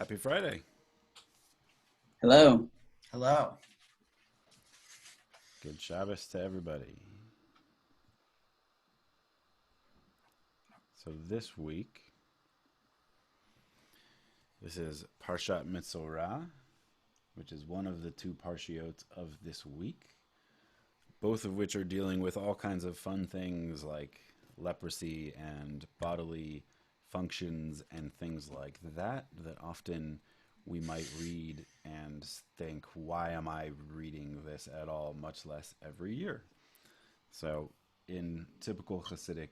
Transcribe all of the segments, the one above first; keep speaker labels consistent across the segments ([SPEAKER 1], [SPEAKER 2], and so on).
[SPEAKER 1] Happy Friday.
[SPEAKER 2] Hello.
[SPEAKER 3] Hello.
[SPEAKER 1] Good Shabbos to everybody. So this week, this is Parshat Metzora, which is one of the two parshiot of this week, both of which are dealing with all kinds of fun things like leprosy and bodily functions and things like that often we might read and think, why am I reading this at all, much less every year? So in typical Hasidic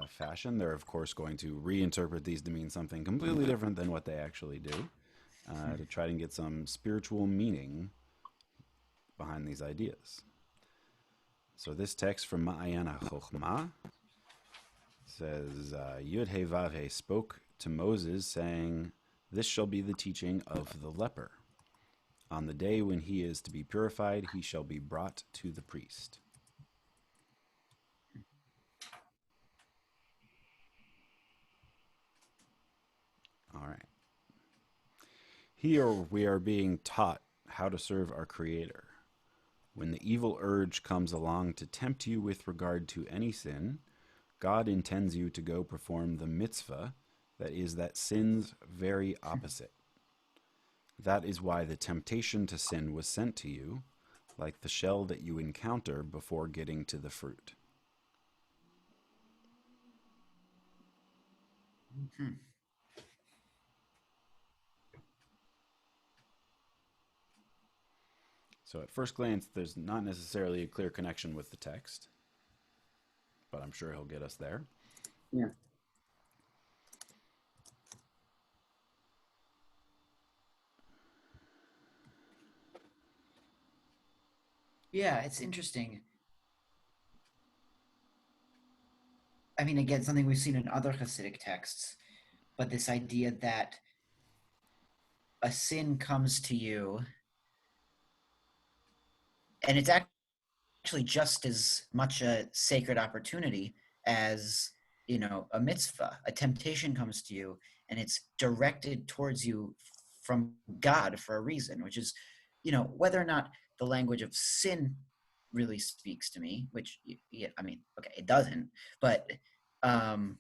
[SPEAKER 1] fashion, they're of course going to reinterpret these to mean something completely different than what they actually do, to try and get some spiritual meaning behind these ideas. So this text from Ma'ayan HaChochmah says, Yud He Vav He spoke to Moses, saying, "This shall be the teaching of the leper. On the day when he is to be purified, he shall be brought to the priest." All right. Here we are being taught how to serve our Creator. When the evil urge comes along to tempt you with regard to any sin, God intends you to go perform the mitzvah that is that sin's very opposite. That is why the temptation to sin was sent to you, like the shell that you encounter before getting to the fruit.
[SPEAKER 3] Hmm.
[SPEAKER 1] So at first glance, there's not necessarily a clear connection with the text, but I'm sure he'll get us there.
[SPEAKER 2] Yeah.
[SPEAKER 3] Yeah, it's interesting. I mean, again, something we've seen in other Hasidic texts, but this idea that a sin comes to you, and it's actually just as much a sacred opportunity as, a mitzvah. A temptation comes to you, and it's directed towards you from God for a reason, which is, whether or not the language of sin really speaks to me, which, yeah, I mean, okay, it doesn't, but um,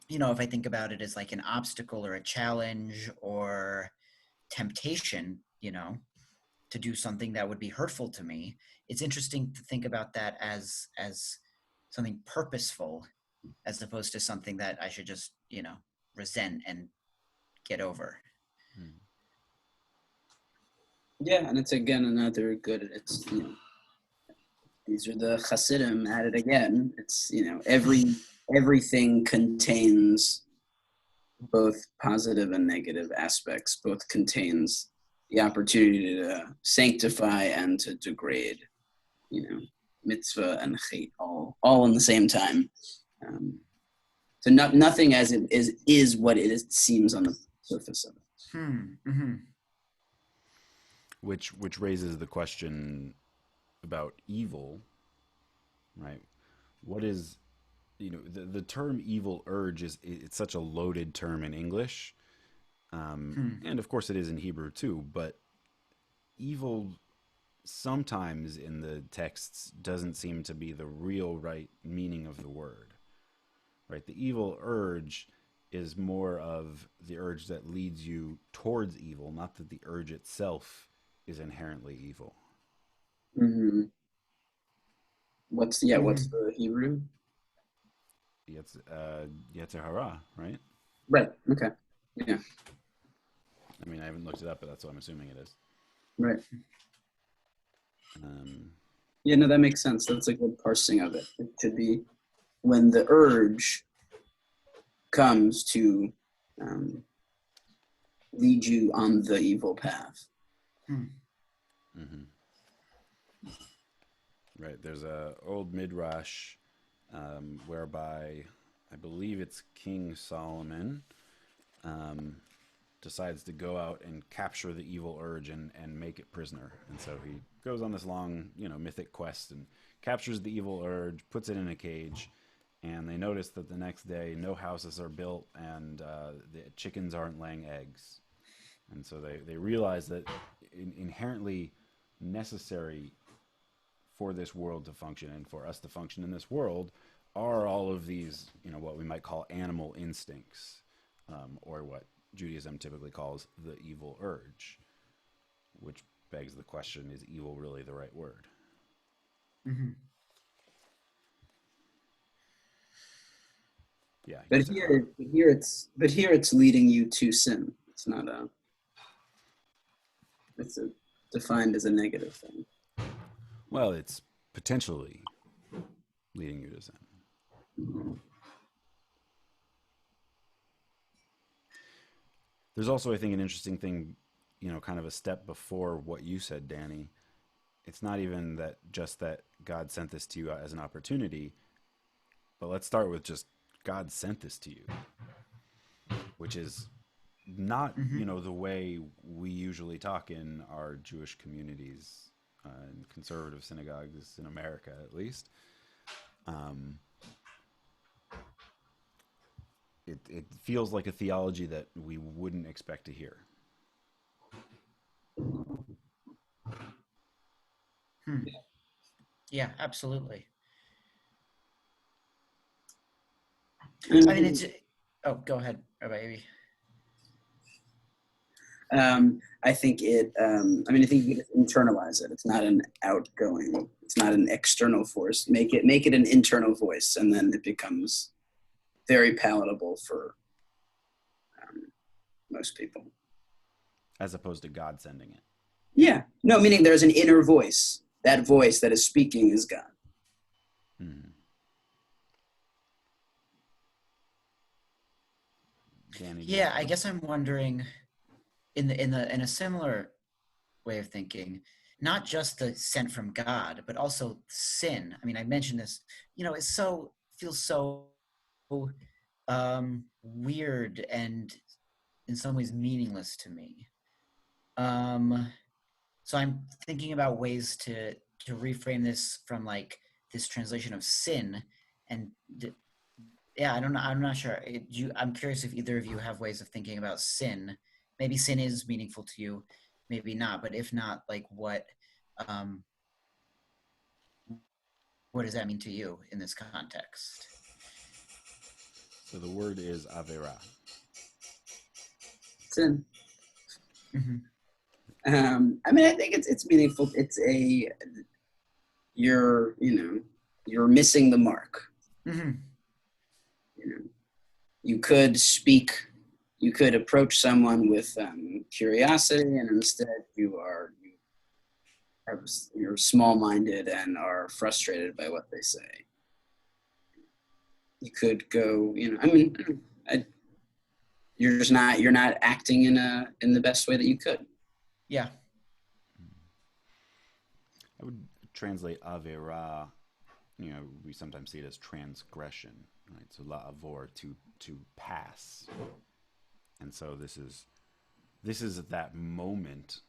[SPEAKER 3] if I think about it as like an obstacle or a challenge or temptation, to do something that would be hurtful to me, it's interesting to think about that as something purposeful as opposed to something that I should just, resent and get over.
[SPEAKER 1] Hmm.
[SPEAKER 2] Yeah, and it's again another good. It's these are the Hasidim at it again. It's everything contains both positive and negative aspects. Both contains the opportunity to sanctify and to degrade. Mitzvah and chait all in the same time. Um, so nothing as it is what it seems on the surface of it.
[SPEAKER 3] Mm-hmm.
[SPEAKER 1] Which raises the question about evil, right? What is, the term evil urge it's such a loaded term in English, and of course it is in Hebrew too. But evil sometimes in the texts doesn't seem to be the real right meaning of the word, right? The evil urge is more of the urge that leads you towards evil, not that the urge itself is inherently evil.
[SPEAKER 2] Mm-hmm. What's
[SPEAKER 3] Mm-hmm.
[SPEAKER 2] the Hebrew?
[SPEAKER 1] Yetzer hara, right?
[SPEAKER 2] Right. Okay. Yeah.
[SPEAKER 1] I mean, I haven't looked it up, but that's what I'm assuming it is.
[SPEAKER 2] Right.
[SPEAKER 1] Um,
[SPEAKER 2] Yeah. No, that makes sense. That's a good parsing of it. It should be when the urge comes to um, lead you on the evil path.
[SPEAKER 1] mhm. Right. There's a old midrash whereby I believe it's King Solomon um, decides to go out and capture the evil urge and make it prisoner. And so he goes on this long, mythic quest and captures the evil urge, puts it in a cage, and they notice that the next day no houses are built and the chickens aren't laying eggs. And so they realize that inherently necessary for this world to function and for us to function in this world are all of these, what we might call animal instincts, or what Judaism typically calls the evil urge, which begs the question, is evil really the right word?
[SPEAKER 3] Mm-hmm.
[SPEAKER 1] Yeah.
[SPEAKER 2] But here it's leading you to sin. It's not defined as a negative thing.
[SPEAKER 1] Well, it's potentially leading you to sin. There's also, I think, an interesting thing, kind of a step before what you said, Danny. It's not even that God sent this to you as an opportunity, but let's start with just God sent this to you, which is not, the way we usually talk in our Jewish communities, in conservative synagogues in America, at least. It feels like a theology that we wouldn't expect to hear.
[SPEAKER 3] Yeah, absolutely.
[SPEAKER 2] I
[SPEAKER 3] I mean, it's. Oh, go ahead, Rabbi Avi.
[SPEAKER 2] I think it. I think you can internalize it. It's not an outgoing. It's not an external force. Make it an internal voice, and then it becomes very palatable for most people.
[SPEAKER 1] As opposed to God sending it.
[SPEAKER 2] Yeah. No, meaning there's an inner voice. That voice that is speaking is God.
[SPEAKER 1] Mm-hmm. Danny,
[SPEAKER 3] Yeah, I guess I'm wondering, in a similar way of thinking, not just the sent from God, but also sin. I mean, I mentioned this. It feels so weird and in some ways meaningless to me. So I'm thinking about ways to reframe this from like this translation of sin, and yeah, I don't know. I'm not sure. I'm curious if either of you have ways of thinking about sin. Maybe sin is meaningful to you, maybe not. But if not, like what does that mean to you in this context?
[SPEAKER 1] So the word is avera.
[SPEAKER 2] Sin.
[SPEAKER 3] Mm-hmm.
[SPEAKER 2] I think it's meaningful. It's you're missing the mark.
[SPEAKER 3] Mm-hmm.
[SPEAKER 2] You could approach someone with curiosity, and instead you're small-minded and are frustrated by what they say. You could go, you're not acting in the best way that you could.
[SPEAKER 3] Yeah.
[SPEAKER 1] I would translate avera, we sometimes see it as transgression, right? So la'avor, to pass. And so this is that moment,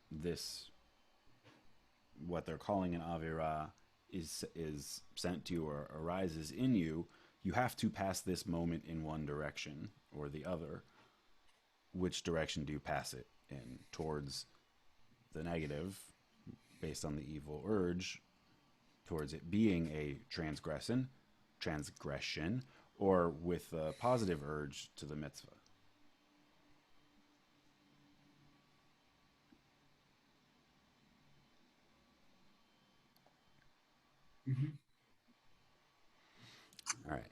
[SPEAKER 1] what they're calling an avera is sent to you or arises in you. You have to pass this moment in one direction or the other. Which direction do you pass it in? Towards the negative, based on the evil urge, towards it being a transgression, or with a positive urge to the mitzvah?
[SPEAKER 3] Mm-hmm.
[SPEAKER 1] All right.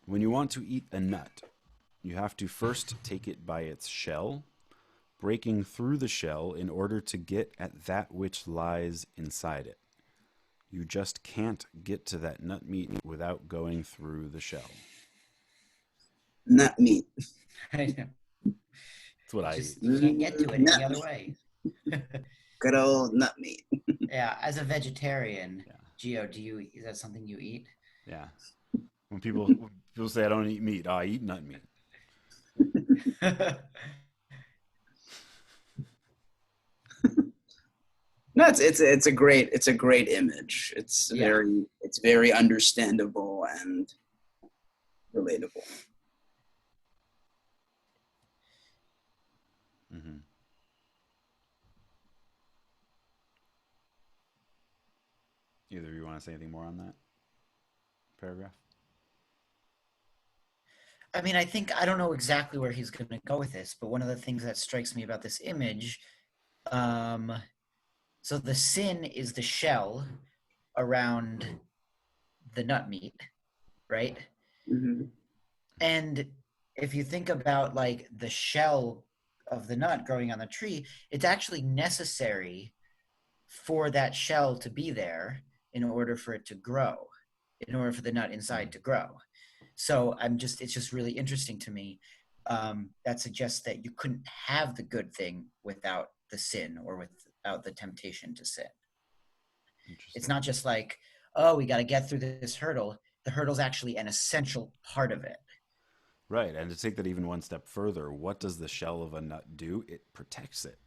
[SPEAKER 1] When you want to eat a nut, you have to first take it by its shell, breaking through the shell in order to get at that which lies inside it. You just can't get to that nut meat without going through the shell.
[SPEAKER 2] Nut meat.
[SPEAKER 3] I know.
[SPEAKER 1] That's what I
[SPEAKER 3] Just
[SPEAKER 1] eat.
[SPEAKER 3] you can't get to it any other way.
[SPEAKER 2] Good old nut meat.
[SPEAKER 3] Yeah, as a vegetarian,
[SPEAKER 1] Yeah.
[SPEAKER 3] Gio, is that something you eat?
[SPEAKER 1] Yeah. When people say I don't eat meat, I eat nut meat.
[SPEAKER 2] No, it's a great image. It's very understandable and relatable.
[SPEAKER 1] Mm-hmm. Either of you want to say anything more on that paragraph?
[SPEAKER 3] I mean, I don't know exactly where he's going to go with this, but one of the things that strikes me about this image, um, so the sin is the shell around the nut meat, right?
[SPEAKER 2] Hmm.
[SPEAKER 3] And if you think about like the shell of the nut growing on the tree, it's actually necessary for that shell to be there in order for it to grow, in order for the nut inside to grow. So it's just really interesting to me. That suggests that you couldn't have the good thing without the sin or without the temptation to sin. It's
[SPEAKER 1] Interesting.
[SPEAKER 3] not just like, oh, we got to get through this hurdle. The hurdle's actually an essential part of it.
[SPEAKER 1] Right. And to take that even one step further, what does the shell of a nut do? It protects it,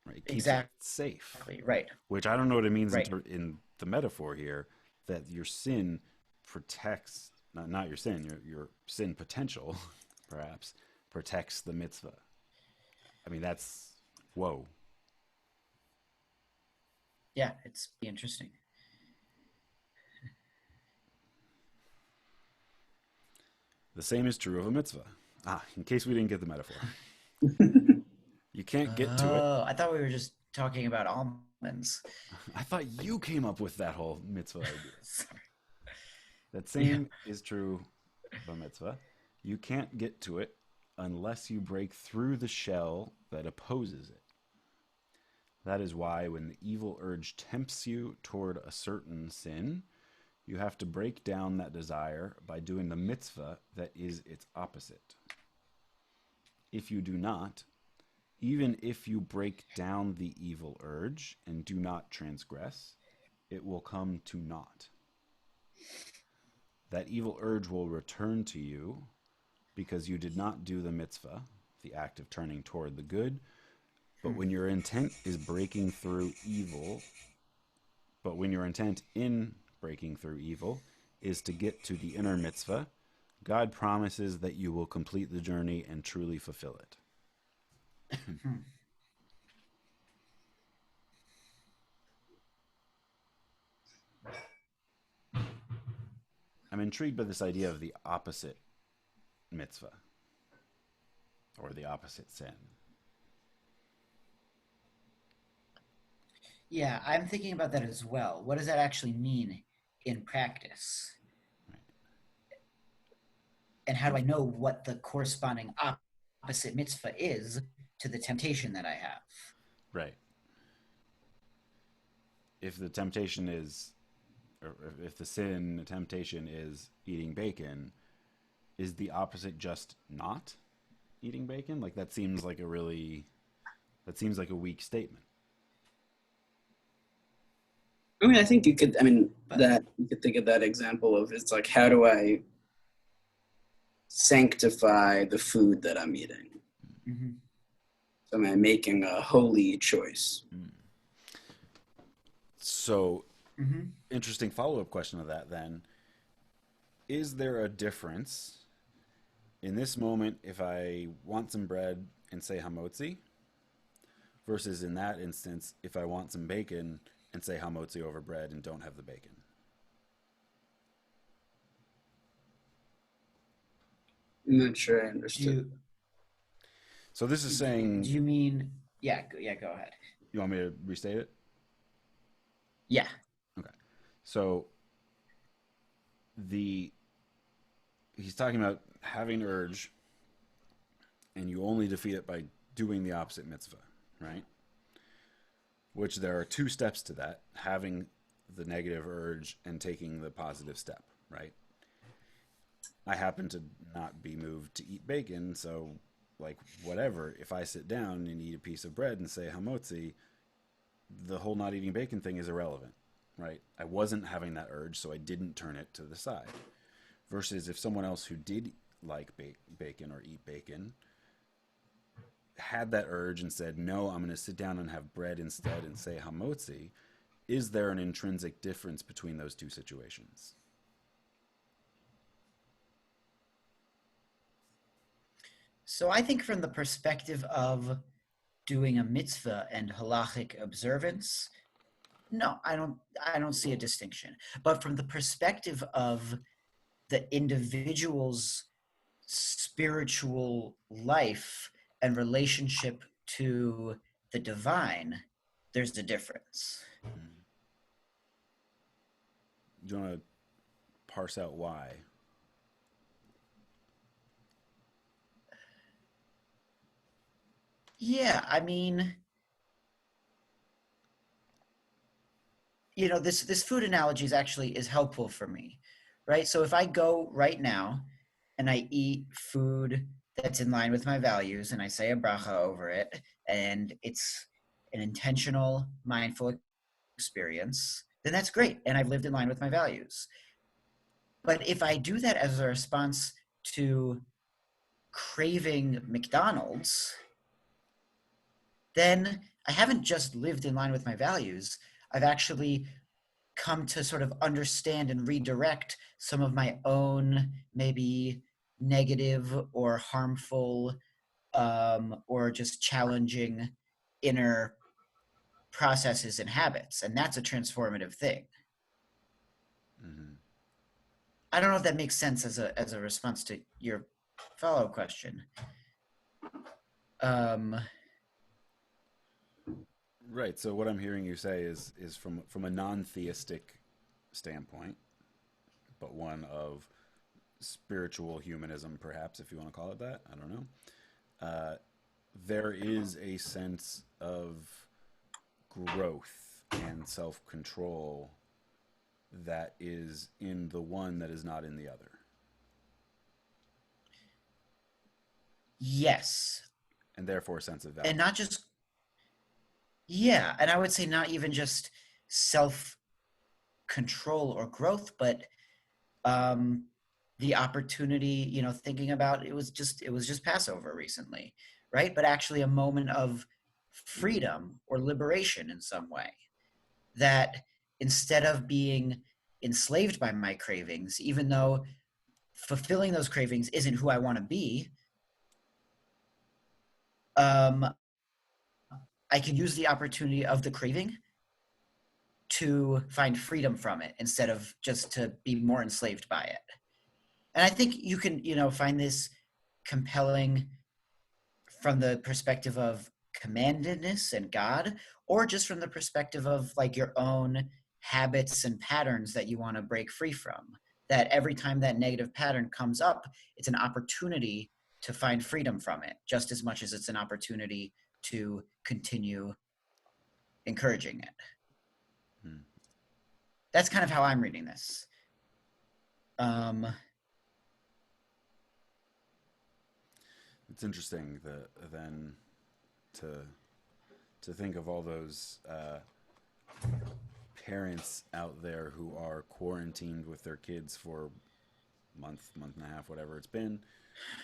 [SPEAKER 1] right? It keeps it safe,
[SPEAKER 3] Exactly. Right.
[SPEAKER 1] which I don't know what it means
[SPEAKER 3] Right.
[SPEAKER 1] in the metaphor here, that your sin protects, not your sin, your sin potential, perhaps, protects the mitzvah. I mean, that's, whoa.
[SPEAKER 3] Yeah, it's interesting.
[SPEAKER 1] The same is true of a mitzvah. In case we didn't get the metaphor. You can't get to it.
[SPEAKER 3] Oh, I thought we were just talking about almonds.
[SPEAKER 1] I thought you came up with that whole mitzvah idea.
[SPEAKER 3] Sorry.
[SPEAKER 1] That
[SPEAKER 3] Yeah.
[SPEAKER 1] same is true of a mitzvah. You can't get to it unless you break through the shell that opposes it. That is why when the evil urge tempts you toward a certain sin, you have to break down that desire by doing the mitzvah that is its opposite. If you do not, even if you break down the evil urge and do not transgress, it will come to naught. That evil urge will return to you because you did not do the mitzvah, the act of turning toward the good. But when your intent is breaking through evil, but when your intent in breaking through evil is to get to the inner mitzvah, God promises that you will complete the journey and truly fulfill it. I'm intrigued by this idea of the opposite mitzvah or the opposite sin.
[SPEAKER 3] Yeah, I'm thinking about that as well. What does that actually mean in practice?
[SPEAKER 1] Right.
[SPEAKER 3] And how do I know what the corresponding opposite mitzvah is to the temptation that I have?
[SPEAKER 1] Right. If the temptation is, or if the sin, the temptation is eating bacon, is the opposite just not eating bacon? Like that seems like a weak statement.
[SPEAKER 2] I mean, I think you could. I mean,
[SPEAKER 3] But
[SPEAKER 2] that you could think of that example of it's like, how do I sanctify the food that I'm eating?
[SPEAKER 3] mhm.
[SPEAKER 2] So am I making a holy choice?
[SPEAKER 1] So,
[SPEAKER 3] Mhm.
[SPEAKER 1] interesting follow up question to that then. Is there a difference in this moment if I want some bread and say hamotzi versus in that instance if I want some bacon and say hamotzi over bread and don't have the bacon?
[SPEAKER 2] I'm not sure I
[SPEAKER 3] Do
[SPEAKER 2] understood.
[SPEAKER 3] you
[SPEAKER 1] So this is
[SPEAKER 3] do
[SPEAKER 1] saying,
[SPEAKER 3] you mean yeah, go ahead.
[SPEAKER 1] you want me to restate it?
[SPEAKER 3] Yeah.
[SPEAKER 1] Okay. So the he's talking about having urge and you only defeat it by doing the opposite mitzvah, right? Which there are two steps to that, having the negative urge and taking the positive step, right? I happen to not be moved to eat bacon, so like whatever, if I sit down and eat a piece of bread and say hamotzi, the whole not eating bacon thing is irrelevant, right? I wasn't having that urge, so I didn't turn it to the side. Versus if someone else who did like bacon or eat bacon had that urge and said, no, I'm going to sit down and have bread instead and say hamotzi, is there an intrinsic difference between those two situations?
[SPEAKER 3] So I think from the perspective of doing a mitzvah and halachic observance, No, I don't see a distinction. But from the perspective of the individual's spiritual life and relationship to the divine, there's a difference.
[SPEAKER 1] Do you want to parse out why?
[SPEAKER 3] Yeah, I mean, this food analogy is helpful for me, right? So if I go right now and I eat food that's in line with my values and I say a bracha over it, and it's an intentional, mindful experience, then that's great. And I've lived in line with my values. But if I do that as a response to craving McDonald's, then I haven't just lived in line with my values. I've actually come to sort of understand and redirect some of my own maybe negative or harmful or just challenging inner processes and habits. And that's a transformative thing.
[SPEAKER 1] Mm-hmm.
[SPEAKER 3] I don't know if that makes sense as a response to your follow question.
[SPEAKER 1] Right. So what I'm hearing you say is from a non-theistic standpoint, but one of spiritual humanism, perhaps, if you want to call it that. I don't know. There is a sense of growth and self-control that is in the one that is not in the other.
[SPEAKER 3] Yes.
[SPEAKER 1] And therefore a sense of value.
[SPEAKER 3] And not just, yeah. And I would say not even just self control or growth, but the opportunity, thinking about it was just Passover recently, right? But actually a moment of freedom or liberation in some way, that instead of being enslaved by my cravings, even though fulfilling those cravings isn't who I want to be, I can use the opportunity of the craving to find freedom from it instead of just to be more enslaved by it. And I think you can, find this compelling from the perspective of commandedness and God, or just from the perspective of like your own habits and patterns that you want to break free from. That every time that negative pattern comes up, it's an opportunity to find freedom from it, just as much as it's an opportunity to continue encouraging it. That's kind of how I'm reading this.
[SPEAKER 1] It's interesting then to think of all those parents out there who are quarantined with their kids for month and a half, whatever it's been.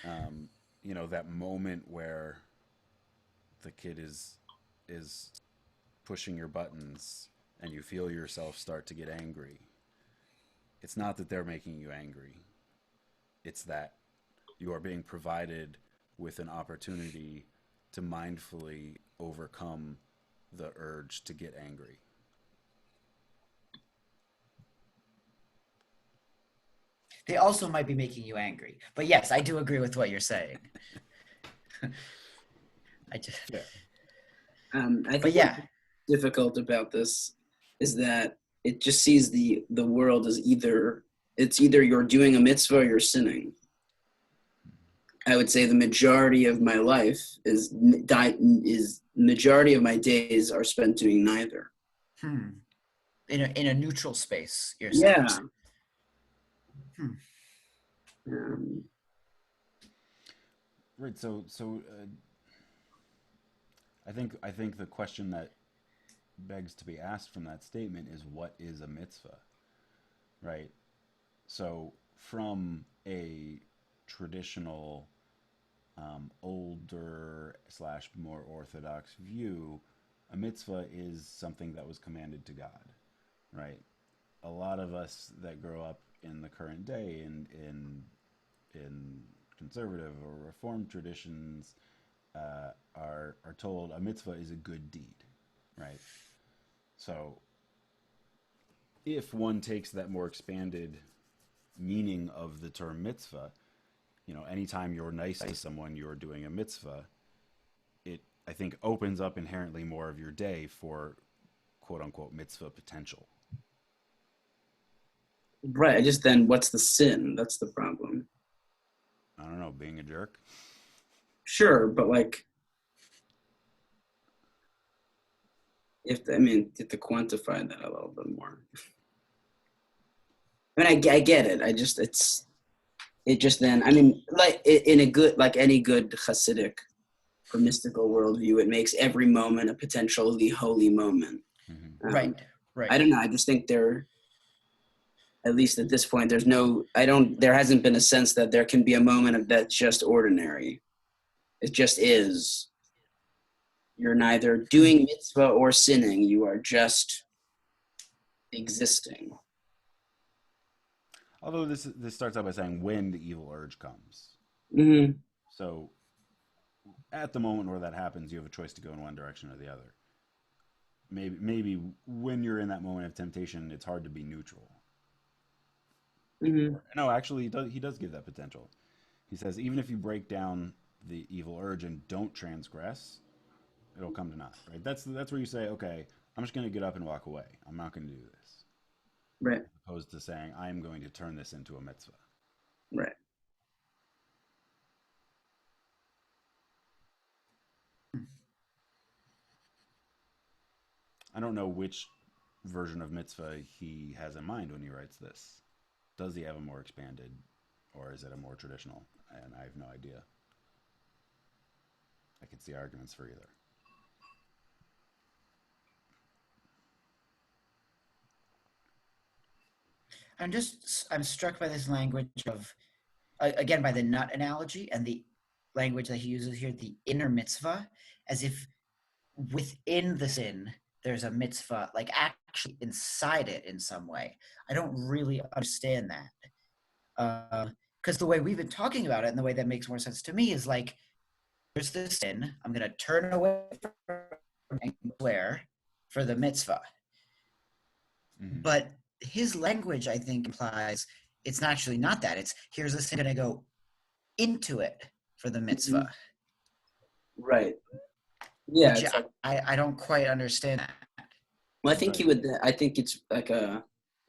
[SPEAKER 1] That moment where the kid is pushing your buttons and you feel yourself start to get angry. It's not that they're making you angry. It's that you are being provided with an opportunity to mindfully overcome the urge to get angry.
[SPEAKER 3] They also might be making you angry. But yes, I do agree with what you're saying.
[SPEAKER 2] I think what's difficult about this is that it just sees the world as either you're doing a mitzvah or you're sinning. I would say the majority of my life majority of my days are spent doing neither.
[SPEAKER 3] In a neutral space, you're saying.
[SPEAKER 2] Yeah.
[SPEAKER 1] Right. So I think the question that begs to be asked from that statement is, what is a mitzvah? Right. So from a traditional, older / more orthodox view, a mitzvah is something that was commanded to God, right? A lot of us that grow up in the current day in conservative or reformed traditions are told a mitzvah is a good deed, right? So if one takes that more expanded meaning of the term mitzvah, anytime you're nice to someone, you're doing a mitzvah. It, I think, opens up inherently more of your day for quote unquote mitzvah potential.
[SPEAKER 2] Right. I just then what's the sin? That's the problem.
[SPEAKER 1] I don't know, being a jerk.
[SPEAKER 2] Sure, but like, you have to quantify that a little bit more. I mean, I get it. Like in a good, like any good Hasidic or mystical worldview, it makes every moment a potentially holy moment.
[SPEAKER 1] Mm-hmm.
[SPEAKER 3] Right.
[SPEAKER 2] I don't know. I just think at least at this point, there hasn't been a sense that there can be a moment of that's just ordinary. It just is. You're neither doing mitzvah or sinning. You are just existing.
[SPEAKER 1] Although this starts out by saying when the evil urge comes.
[SPEAKER 2] Mm-hmm.
[SPEAKER 1] So at the moment where that happens, you have a choice to go in one direction or the other. Maybe when you're in that moment of temptation, it's hard to be neutral.
[SPEAKER 2] Mm-hmm.
[SPEAKER 1] No, actually, he does give that potential. He says, even if you break down the evil urge and don't transgress, it'll come to naught, right? That's where you say, okay, I'm just going to get up and walk away. I'm not going to do this.
[SPEAKER 2] Right.
[SPEAKER 1] As opposed to saying, I'm going to turn this into a mitzvah.
[SPEAKER 2] Right.
[SPEAKER 1] I don't know which version of mitzvah he has in mind when he writes this. Does he have a more expanded, or is it a more traditional? And I have no idea. I could see arguments for either.
[SPEAKER 3] I'm struck by this language of, again, by the nut analogy and the language that he uses here, the inner mitzvah, as if within the sin there's a mitzvah, like actually inside it in some way. I don't really understand that. Because the way we've been talking about it and the way that makes more sense to me is like, there's this sin, I'm going to turn away from and declare for the mitzvah.
[SPEAKER 1] Mm-hmm.
[SPEAKER 3] But his language, I think, implies it's actually not that. It's here's this thing going to go into it for the mitzvah.
[SPEAKER 2] Mm-hmm. Right. Yeah.
[SPEAKER 3] Which I don't quite understand that.
[SPEAKER 2] Well, I think I think it's like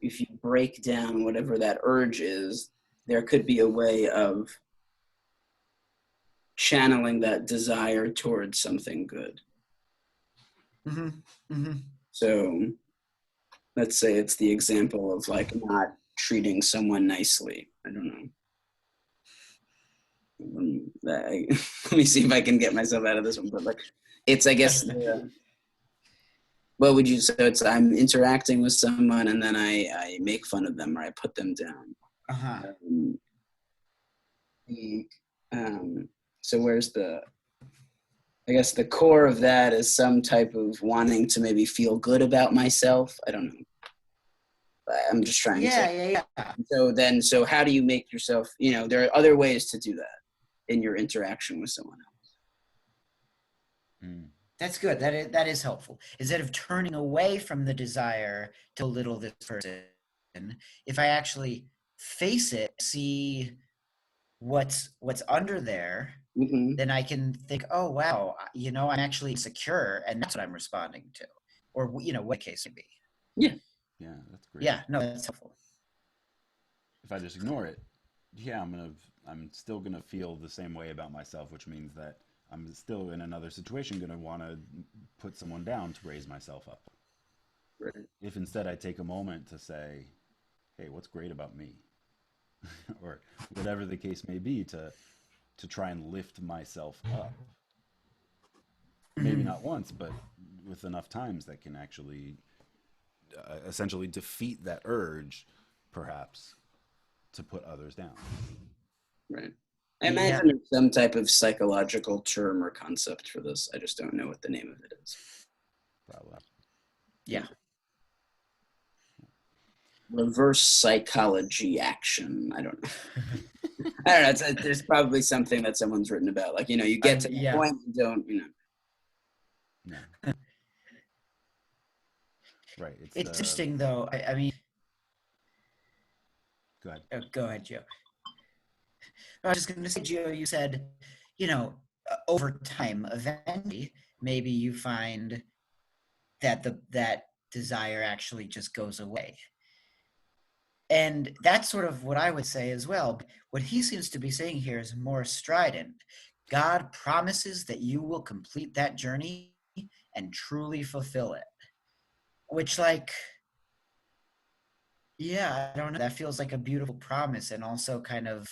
[SPEAKER 2] if you break down whatever that urge is, there could be a way of channeling that desire towards something good.
[SPEAKER 3] Mm-hmm. Mm-hmm.
[SPEAKER 2] So let's say it's the example of like not treating someone nicely. I don't know. Let me see if I can get myself out of this one. But like, it's, I guess, what would you say? It's I'm interacting with someone and then I make fun of them or I put them down.
[SPEAKER 3] Uh-huh.
[SPEAKER 2] So where's I guess the core of that is some type of wanting to maybe feel good about myself. I don't know. I'm just trying to.
[SPEAKER 3] Yeah.
[SPEAKER 2] So how do you make yourself, there are other ways to do that in your interaction with someone else.
[SPEAKER 3] That's good. That is helpful. Instead of turning away from the desire to belittle this person, if I actually face it, see what's under there,
[SPEAKER 2] Mm-hmm.
[SPEAKER 3] then I can think, oh wow, I'm actually insecure, and that's what I'm responding to, or what the case may be.
[SPEAKER 2] Yeah.
[SPEAKER 1] Yeah, that's great.
[SPEAKER 3] Yeah, no, that's helpful.
[SPEAKER 1] If I just ignore it, I'm still gonna feel the same way about myself, which means that I'm still in another situation gonna want to put someone down to raise myself up.
[SPEAKER 2] Right.
[SPEAKER 1] If instead I take a moment to say, hey, what's great about me? Or whatever the case may be, to try and lift myself up. Maybe not once, but with enough times that can actually essentially defeat that urge, perhaps, to put others down.
[SPEAKER 2] Right. I imagine there's some type of psychological term or concept for this. I just don't know what the name of it is.
[SPEAKER 1] Probably.
[SPEAKER 3] Yeah.
[SPEAKER 2] Reverse psychology action. I don't know. I don't know. There's probably something that someone's written about. Like, you get to the point, you don't,
[SPEAKER 1] No. Right. It's
[SPEAKER 3] It's
[SPEAKER 1] the.
[SPEAKER 3] interesting, though. I mean,
[SPEAKER 1] Go ahead.
[SPEAKER 3] go ahead, Joe. I was just going to say, Gio, you said, over time, eventually, maybe you find that that desire actually just goes away. And that's sort of what I would say as well. What he seems to be saying here is more strident. God promises that you will complete that journey and truly fulfill it. Which, like, yeah, I don't know. That feels like a beautiful promise, and also kind of,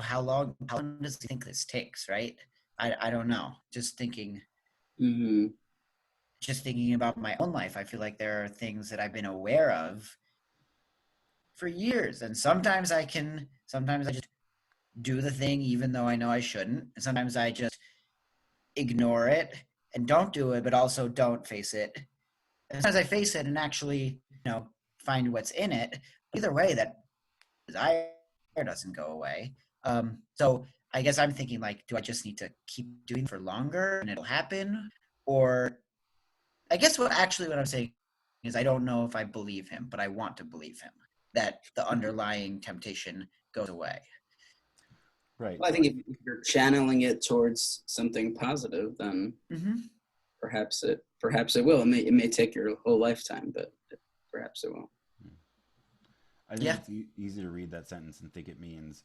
[SPEAKER 3] how long does he think this takes, right? I don't know.
[SPEAKER 2] Mm-hmm.
[SPEAKER 3] Just thinking about my own life, I feel like there are things that I've been aware of for years, and sometimes I just do the thing even though I know I shouldn't, and sometimes I just ignore it and don't do it, but also don't face it. And sometimes I face it and actually, find what's in it. Either way, that desire doesn't go away. So I guess I'm thinking, like, do I just need to keep doing it for longer and it'll happen? Or I guess what I'm saying is I don't know if I believe him, but I want to believe him that the underlying temptation goes away.
[SPEAKER 1] Right.
[SPEAKER 2] Well, I think if you're channeling it towards something positive, then
[SPEAKER 3] Mm-hmm.
[SPEAKER 2] perhaps it will. It may take your whole lifetime, but perhaps it will.
[SPEAKER 1] I think
[SPEAKER 3] Yeah.
[SPEAKER 1] it's easy to read that sentence and think it means,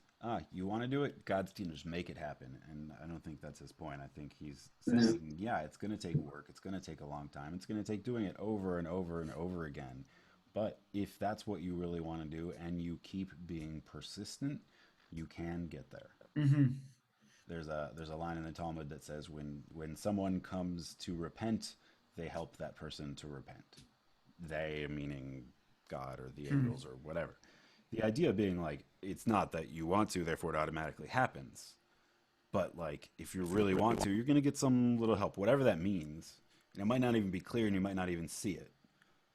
[SPEAKER 1] you want to do it? God's going to just make it happen. And I don't think that's his point. I think he's saying, yeah, it's going to take work. It's going to take a long time. It's going to take doing it over and over and over again. But if that's what you really want to do and you keep being persistent, you can get there.
[SPEAKER 3] Mm-hmm.
[SPEAKER 1] There's a line in the Talmud that says when someone comes to repent, they help that person to repent. They, meaning God or the angels or whatever. The idea being, like, it's not that you want to, therefore it automatically happens. But, like, if you really want to, you're going to get some little help, whatever that means. And it might not even be clear and you might not even see it.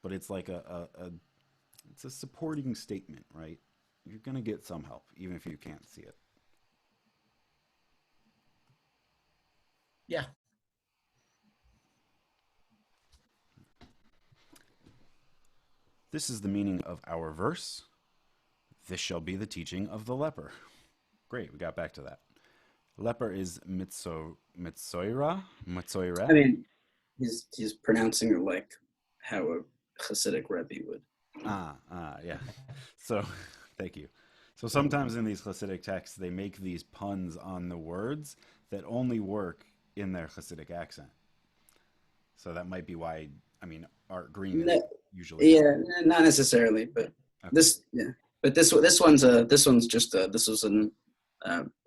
[SPEAKER 1] But it's like it's a supporting statement, right? You're going to get some help, even if you can't see it.
[SPEAKER 3] Yeah.
[SPEAKER 1] This is the meaning of our verse. This shall be the teaching of the leper. Great, we got back to that. Leper is Metzora.
[SPEAKER 2] I mean, he's pronouncing it like how a Hasidic Rebbe would.
[SPEAKER 1] Yeah. So, thank you. So sometimes in these Hasidic texts, they make these puns on the words that only work in their Hasidic accent. So that might be why, Art Green is usually.
[SPEAKER 2] Yeah, not necessarily, but
[SPEAKER 1] Okay.
[SPEAKER 2] this one's just this was an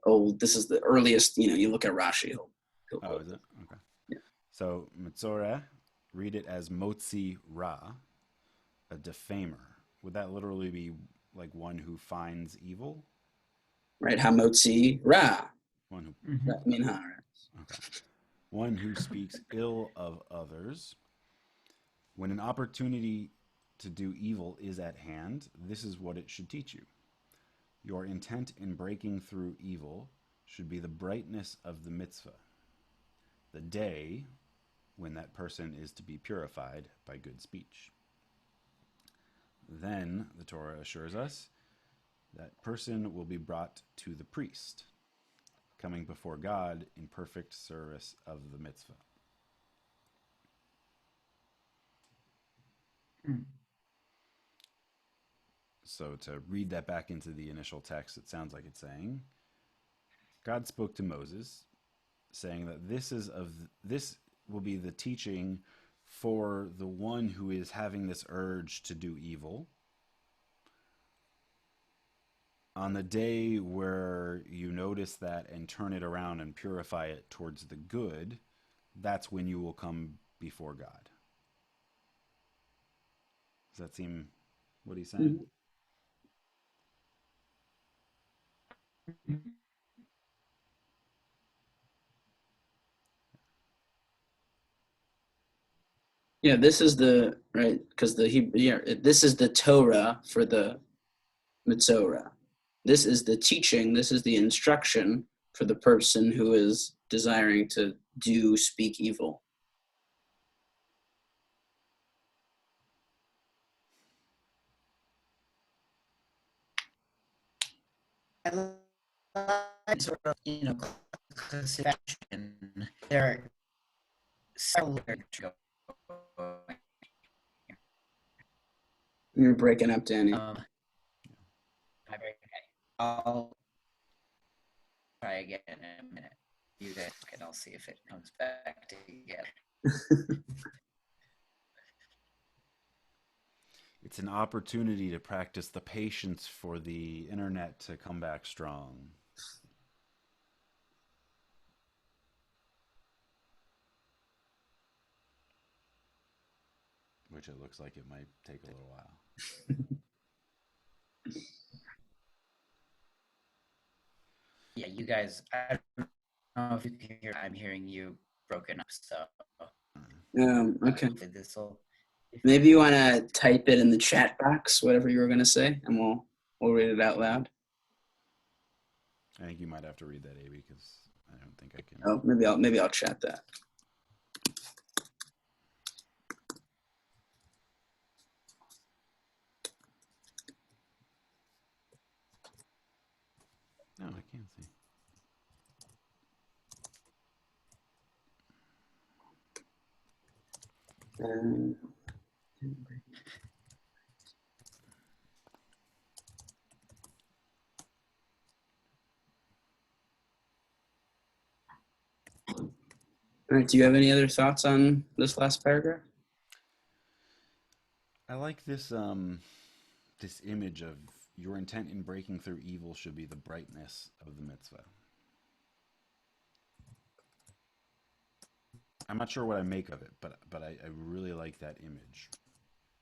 [SPEAKER 2] old. This is the earliest. You look at Rashi.
[SPEAKER 1] Oh, is it? Okay.
[SPEAKER 2] Yeah.
[SPEAKER 1] So Metzora, read it as Motzi Ra, a defamer. Would that literally be like one who finds evil?
[SPEAKER 2] Right, Hamotzi Ra.
[SPEAKER 1] One who.
[SPEAKER 3] Mm-hmm.
[SPEAKER 2] Minha.
[SPEAKER 1] Okay. One who speaks ill of others. When an opportunity to do evil is at hand, this is what it should teach you. Your intent in breaking through evil should be the brightness of the mitzvah, the day when that person is to be purified by good speech. Then, the Torah assures us, that person will be brought to the priest, coming before God in perfect service of the mitzvah. So to read that back into the initial text, it sounds like it's saying, God spoke to Moses, saying that this will be the teaching for the one who is having this urge to do evil. On the day where you notice that and turn it around and purify it towards the good, that's when you will come before God. Does that seem what he's saying?
[SPEAKER 3] Mm-hmm.
[SPEAKER 2] Yeah, this is the right because this is the Torah for the Metzora. This is the teaching. This is the instruction for the person who is desiring to speak evil.
[SPEAKER 3] like sort of, classification. There are several layers going.
[SPEAKER 2] You're breaking up, Danny.
[SPEAKER 3] Okay. I'll try again in a minute. You guys can. I'll see if it comes back together.
[SPEAKER 1] It's an opportunity to practice the patience for the internet to come back strong. Which it looks like it might take a little while.
[SPEAKER 3] Yeah, you guys, I don't know if you can hear, I'm hearing you broken up, so.
[SPEAKER 2] Okay.
[SPEAKER 3] This'll,
[SPEAKER 2] Maybe you want to type it in the chat box, whatever you were going to say, and we'll read it out loud.
[SPEAKER 1] I think you might have to read that, AB, because I don't think I can.
[SPEAKER 2] Oh, maybe I'll chat that.
[SPEAKER 1] No, I can't see.
[SPEAKER 2] All right. Do you have any other thoughts on this last paragraph?
[SPEAKER 1] I like this this image of your intent in breaking through evil should be the brightness of the mitzvah. I'm not sure what I make of it, but I really like that image,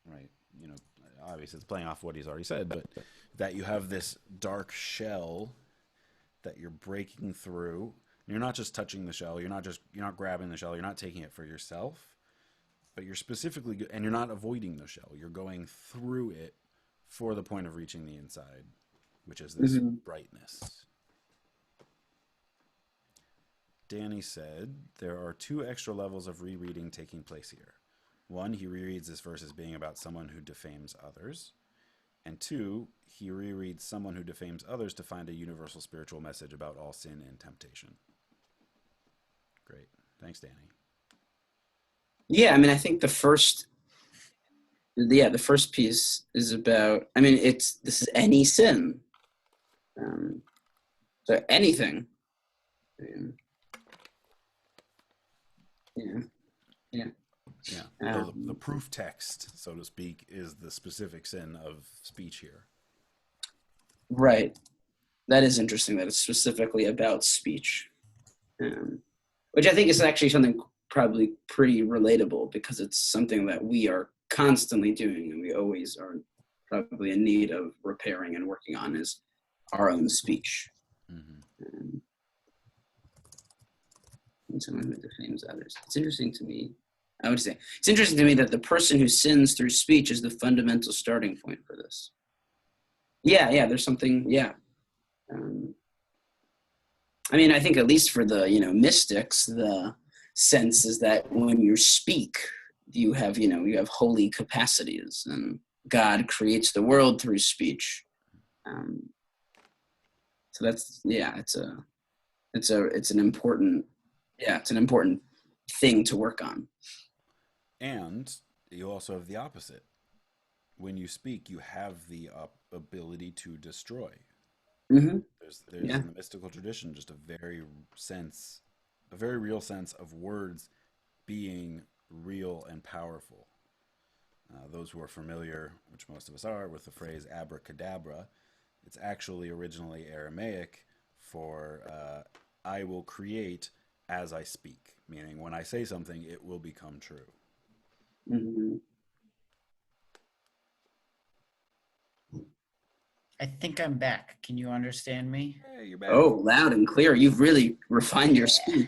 [SPEAKER 1] right? You know, obviously it's playing off what he's already said, but that you have this dark shell that you're breaking through. You're not just touching the shell. You're not grabbing the shell. You're not taking it for yourself, but you're specifically, and you're not avoiding the shell. You're going through it for the point of reaching the inside, which is this brightness. Danny said, there are 2 extra levels of rereading taking place here. 1, he rereads this verse as being about someone who defames others. And 2, he rereads someone who defames others to find a universal spiritual message about all sin and temptation. Great. Thanks, Danny.
[SPEAKER 2] Yeah, I mean, I think the first piece is about, I mean, this is any sin. So anything. Yeah.
[SPEAKER 1] The proof text, so to speak, is the specific sin of speech here.
[SPEAKER 2] Right. That is interesting that it's specifically about speech, which I think is actually something probably pretty relatable because it's something that we are constantly doing and we always are probably in need of repairing and working on is our own speech. And someone who defames others. It's interesting to me. I would say it's interesting to me that the person who sins through speech is the fundamental starting point for this. Yeah, there's something, yeah. I mean, I think at least for the, mystics, the sense is that when you speak, you have holy capacities and God creates the world through speech. So that's, yeah, it's an important thing to work on.
[SPEAKER 1] And you also have the opposite. When you speak, you have the ability to destroy. There's in the mystical tradition just a very real sense of words being real and powerful. Those who are familiar, which most of us are, with the phrase abracadabra, it's actually originally Aramaic for I will create as I speak, meaning when I say something, it will become true.
[SPEAKER 3] I think I'm back. Can you understand me?
[SPEAKER 1] Hey, you're back.
[SPEAKER 2] Oh, loud and clear. You've really refined your speech.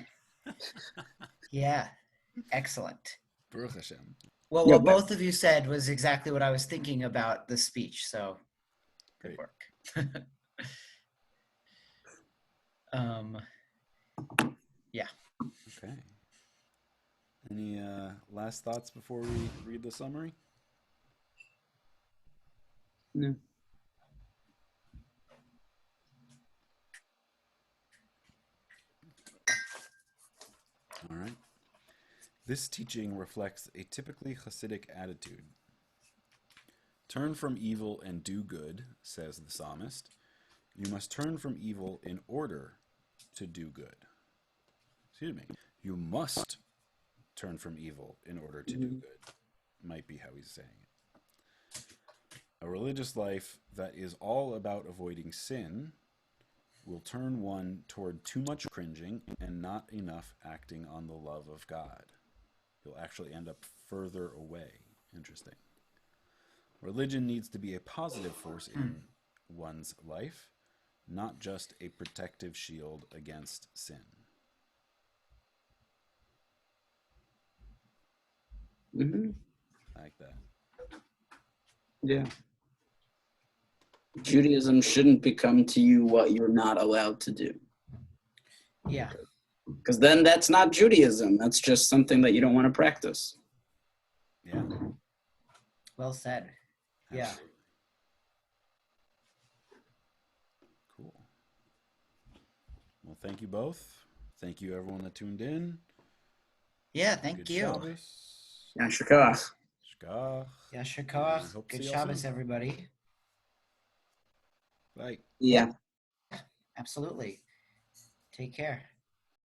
[SPEAKER 3] Yeah, excellent.
[SPEAKER 1] Baruch Hashem.
[SPEAKER 3] Well, what both of you said was exactly what I was thinking about the speech, so good work. Yeah.
[SPEAKER 1] Okay. Any last thoughts before we read the summary?
[SPEAKER 2] No.
[SPEAKER 1] All right. This teaching reflects a typically Hasidic attitude. Turn from evil and do good, says the psalmist. You must turn from evil in order to do good. Excuse me. You must turn from evil in order to do good, might be how he's saying it. A religious life that is all about avoiding sin will turn one toward too much cringing and not enough acting on the love of God. You'll actually end up further away. Interesting. Religion needs to be a positive force in one's life, not just a protective shield against sin.
[SPEAKER 2] Mm-hmm.
[SPEAKER 1] I like that.
[SPEAKER 2] Yeah. Judaism shouldn't become to you what you're not allowed to do.
[SPEAKER 3] Yeah.
[SPEAKER 2] Because then that's not Judaism. That's just something that you don't want to practice.
[SPEAKER 1] Yeah.
[SPEAKER 3] Well said. Yeah.
[SPEAKER 1] Absolutely. Cool. Well, thank you both. Thank you, everyone that tuned in.
[SPEAKER 3] Yeah, thank
[SPEAKER 1] Good
[SPEAKER 3] you.
[SPEAKER 1] Shabbos.
[SPEAKER 2] Yeah, shakach.
[SPEAKER 1] Shkach.
[SPEAKER 3] Yasher
[SPEAKER 1] We
[SPEAKER 3] koach.
[SPEAKER 1] hope to
[SPEAKER 3] Good
[SPEAKER 1] see y'all
[SPEAKER 3] Shabbos,
[SPEAKER 1] soon.
[SPEAKER 3] everybody.
[SPEAKER 1] Bye.
[SPEAKER 2] Yeah.
[SPEAKER 3] Absolutely. Take care.